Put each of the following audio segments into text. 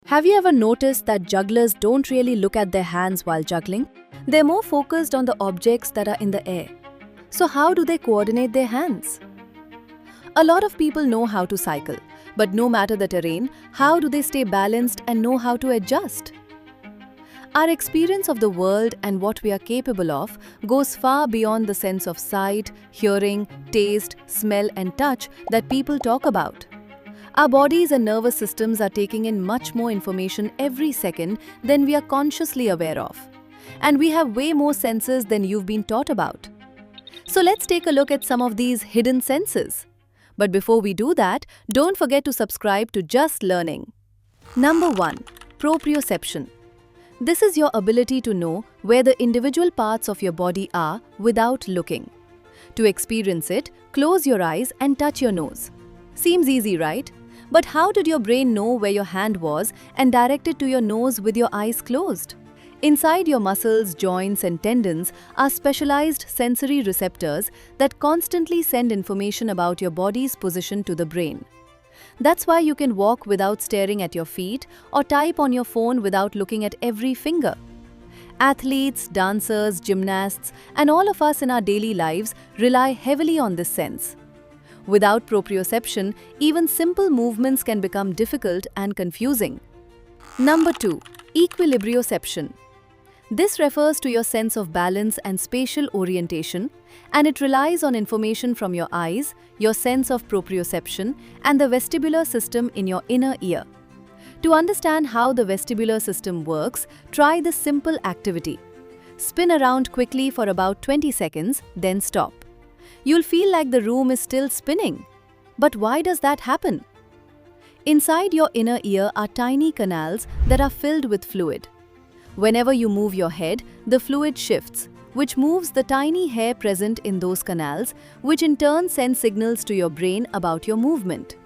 Have you ever noticed that jugglers don't really look at their hands while juggling? They're more focused on the objects that are in the air. So how do they coordinate their hands? A lot of people know how to cycle, but no matter the terrain, how do they stay balanced and know how to adjust? Our experience of the world and what we are capable of goes far beyond the sense of sight, hearing, taste, smell and touch that people talk about. Our bodies and nervous systems are taking in much more information every second than we are consciously aware of. And we have way more senses than you've been taught about. So let's take a look at some of these hidden senses. But before we do that, don't forget to subscribe to Just Learning. Number 1. Proprioception. This is your ability to know where the individual parts of your body are without looking. To experience it, close your eyes and touch your nose. Seems easy, right? But how did your brain know where your hand was and direct it to your nose with your eyes closed? Inside your muscles, joints and tendons are specialized sensory receptors that constantly send information about your body's position to the brain. That's why you can walk without staring at your feet or type on your phone without looking at every finger. Athletes, dancers, gymnasts, and all of us in our daily lives rely heavily on this sense. Without proprioception, even simple movements can become difficult and confusing. Number 2. Equilibrioception. This refers to your sense of balance and spatial orientation, and it relies on information from your eyes, your sense of proprioception, and the vestibular system in your inner ear. To understand how the vestibular system works, try this simple activity. Spin around quickly for about 20 seconds, then stop. You'll feel like the room is still spinning. But why does that happen? Inside your inner ear are tiny canals that are filled with fluid. Whenever you move your head, the fluid shifts, which moves the tiny hair present in those canals, which in turn sends signals to your brain about your movement.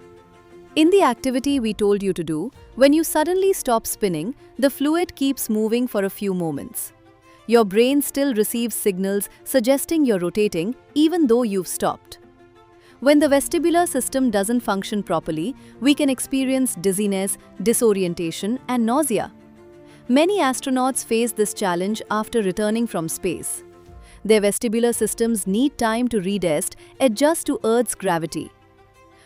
In the activity we told you to do, when you suddenly stop spinning, the fluid keeps moving for a few moments. Your brain still receives signals suggesting you're rotating even though you've stopped. When the vestibular system doesn't function properly, we can experience dizziness, disorientation, and nausea. Many astronauts face this challenge after returning from space. Their vestibular systems need time to redress, adjust to Earth's gravity.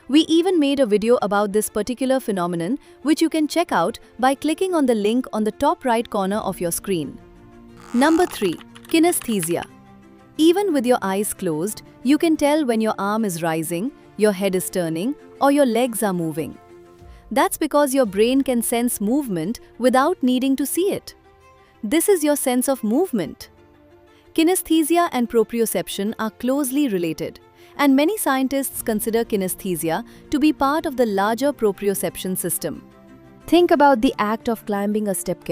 We even made a video about this particular phenomenon, which you can check out by clicking on the link on the top right corner of your screen. Number 3. Kinesthesia. Even with your eyes closed, you can tell when your arm is rising, your head is turning, or your legs are moving. That's because your brain can sense movement without needing to see it. This is your sense of movement. Kinesthesia and proprioception are closely related, and many scientists consider kinesthesia to be part of the larger proprioception system. Think about the act of climbing a step.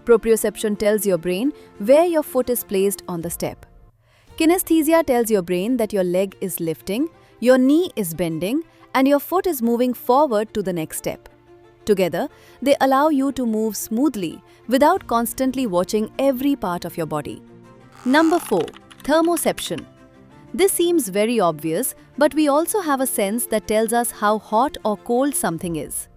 Proprioception tells your brain where your foot is placed on the step. Kinesthesia tells your brain that your leg is lifting, your knee is bending, and your foot is moving forward to the next step. Together, they allow you to move smoothly without constantly watching every part of your body. Number 4. Thermoception. This seems very obvious, but we also have a sense that tells us how hot or cold something is.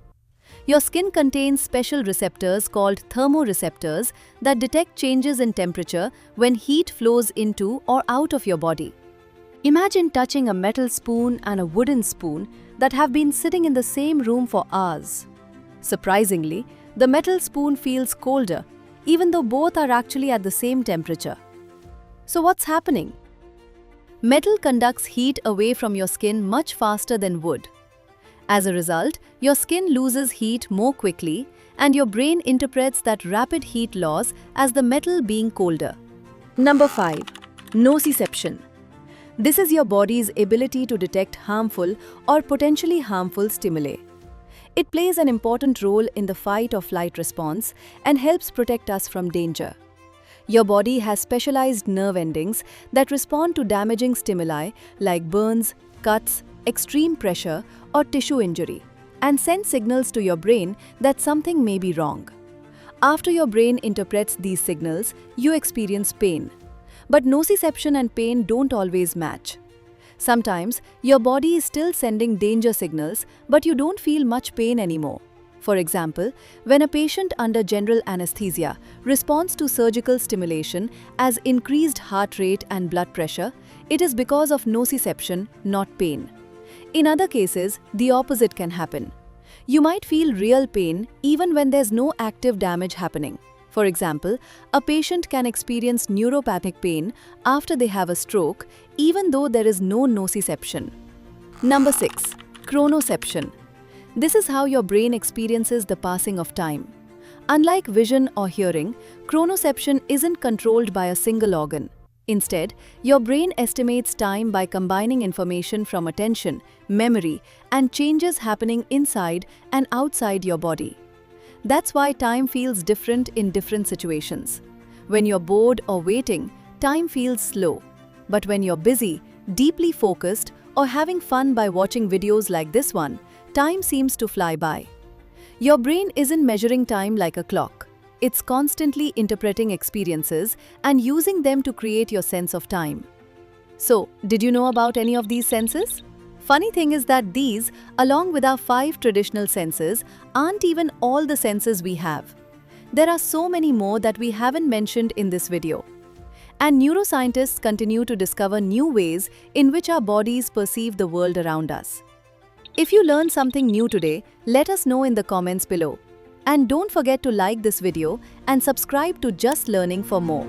Your skin contains special receptors called thermoreceptors that detect changes in temperature when heat flows into or out of your body. Imagine touching a metal spoon and a wooden spoon that have been sitting in the same room for hours. Surprisingly, the metal spoon feels colder, even though both are actually at the same temperature. So what's happening? Metal conducts heat away from your skin much faster than wood. As a result, your skin loses heat more quickly, and your brain interprets that rapid heat loss as the metal being colder. Number 5. Nociception. This is your body's ability to detect harmful or potentially harmful stimuli. It plays an important role in the fight or flight response and helps protect us from danger. Your body has specialized nerve endings that respond to damaging stimuli like burns, cuts, extreme pressure, or tissue injury, and send signals to your brain that something may be wrong. After your brain interprets these signals, you experience pain. But nociception and pain don't always match. Sometimes, your body is still sending danger signals, but you don't feel much pain anymore. For example, when a patient under general anesthesia responds to surgical stimulation as increased heart rate and blood pressure, it is because of nociception, not pain. In other cases, the opposite can happen. You might feel real pain even when there's no active damage happening. For example, a patient can experience neuropathic pain after they have a stroke, even though there is no nociception. Number 6. Chronoception. This is how your brain experiences the passing of time. Unlike vision or hearing, chronoception isn't controlled by a single organ. Instead, your brain estimates time by combining information from attention, memory, and changes happening inside and outside your body. That's why time feels different in different situations. When you're bored or waiting, time feels slow. But when you're busy, deeply focused, or having fun by watching videos like this one, time seems to fly by. Your brain isn't measuring time like a clock. It's constantly interpreting experiences and using them to create your sense of time. So, did you know about any of these senses? Funny thing is that these, along with our 5 traditional senses, aren't even all the senses we have. There are so many more that we haven't mentioned in this video. And neuroscientists continue to discover new ways in which our bodies perceive the world around us. If you learned something new today, let us know in the comments below. And don't forget to like this video and subscribe to Just Learning for more.